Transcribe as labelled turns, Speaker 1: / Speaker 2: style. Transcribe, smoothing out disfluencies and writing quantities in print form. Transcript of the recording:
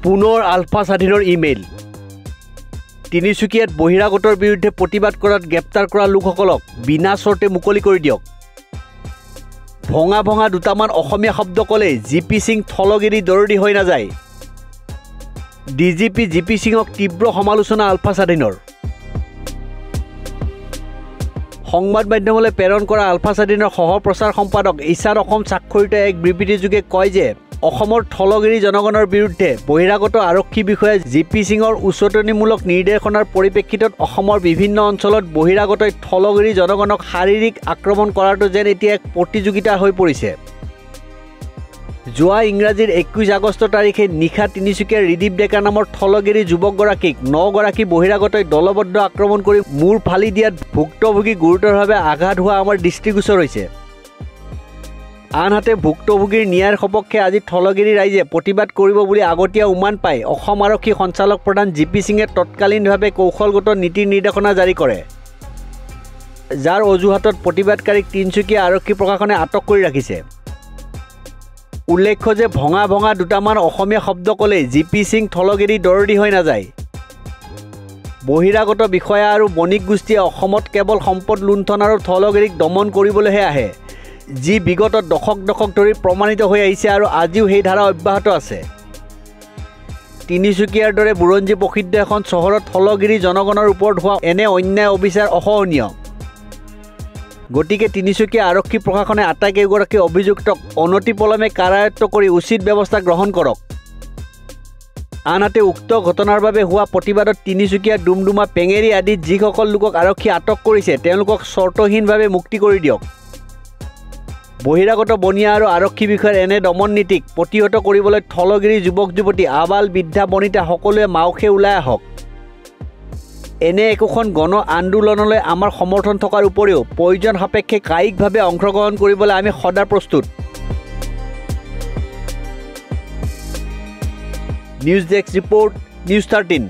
Speaker 1: পুনৰ আলফা স্বাধীনৰ ইমেইল। তিনিচুকীয়াত বহিৰাগতৰ বিৰুদ্ধে প্ৰতিবাদ কৰাত গ্ৰেপ্তাৰ কৰা লোকসকলক বিনা চৰ্তে মুকলি কৰি দিয়ক। ভঙা ভঙা দুটামান অসমীয়া শব্দ ক'লেই জিপি সিং থলগিৰি দৰদি হৈ নাযায়। ডিজিপি জিপি সিঙক তীব্ৰ সমালোচনা আলফা স্বাধীনৰ। সংবাদ মাধ্যমলৈ প্ৰেৰণ কৰা আলফা স্বাধীনৰ সহ প্ৰচাৰ সম্পাদক ইছান অসম স্বাক্ষৰিত এক বিবৃতিযোগে কয় যে অসমৰ থলগিৰি জনগণৰ বিৰুদ্ধে বহিৰাগত আৰক্ষী বিষয়া জিপি সিঙৰ উচতনিমূলক নিৰ্দেশনাৰ পৰিপ্ৰেক্ষিতত অসমৰ বিভিন্ন অঞ্চলত বহিৰাগতই থলগিৰি জনগণক শাৰীৰিক আক্ৰমণ কৰাটো যেন এতিয়া এক প্ৰতিযোগিতা হৈ পৰিছে। যোৱা ইংৰাজীৰ 21 আগষ্ট তাৰিখে নিশা তিনিচুকীয়াৰ ৰিদীপ ডেকা নামৰ থলগিৰি যুৱকগৰাকীক 9 গৰাকী বহিৰাগতই দলবদ্ধ আক্ৰমণ কৰি মূৰ ফালি দিয়াত ভুক্তভোগী গুৰুতৰভাৱে আঘাত হোৱা আমাৰ দৃষ্টিগোচৰ হৈছে। আনহাতে ভুক্তভোগীৰ ন্যায়ৰ সপক্ষে আজি থলগিৰি ৰাইজে প্ৰতিবাদ কৰিব বুলি আগতীয়া উমান পাই অসম আৰক্ষী সঞ্চালক প্ৰধান জিপি সিঙে তৎকালীনভাৱে কৌশলগত নীতি নিৰ্দেশনা জাৰি কৰে, যাৰ অজুহাতত প্ৰতিবাদকাৰীক তিনিচুকীয়া আৰক্ষী প্ৰশাসনে আটক কৰি ৰাখিছে। উল্লেখ্য যে ভঙা ভঙা দুটামান অসমীয়া শব্দ ক'লেই জিপি সিং থলগিৰি দৰদি হৈ নাযায়। বহিৰাগত বিষয়া আৰু বণিক গোষ্ঠীয়ে অসমত কেৱল সম্পদ লুণ্ঠন আৰু থলগিৰিক দমন কৰিবলৈহে আহে, যি বিগত দশক ধৰি প্ৰমাণিত হৈ আহিছে আৰু আজিও সেই ধাৰা অব্যাহত আছে। তিনিচুকীয়াৰ দৰে বুৰঞ্জী প্ৰসিদ্ধ এখন চহৰত থলগিৰি জনগণৰ ওপৰত হোৱা এনে অন্যায় অবিচাৰ অসহনীয়। গতিকে তিনিচুকীয়া আৰক্ষী প্ৰশাসনে আটাইকেইগৰাকী অভিযুক্তক অনতিপলমে কাৰায়ত্ব কৰি উচিত ব্যৱস্থা গ্ৰহণ কৰক। আনহাতে উক্ত ঘটনাৰ বাবে হোৱা প্ৰতিবাদত তিনিচুকীয়া ডুমডুমা পেঙেৰি আদিত যিসকল লোকক আৰক্ষী আটক কৰিছে তেওঁলোকক চৰ্তহীনভাৱে মুক্তি কৰি দিয়ক। বহিৰাগত বনিয়া আৰু আৰক্ষী বিষয়াৰ এনে দমন নীতিক প্ৰতিহত কৰিবলৈ থলগিৰি যুৱক যুৱতী আবাল বৃদ্ধা বনিতা সকলোৱে মাউসে ওলাই আহক। এনে একোখন গণ আন্দোলনলৈ আমাৰ সমৰ্থন থকাৰ উপৰিও প্ৰয়োজন সাপেক্ষে কায়িকভাৱে অংশগ্ৰহণ কৰিবলৈ আমি সদা প্ৰস্তুত। News desk report, news 13।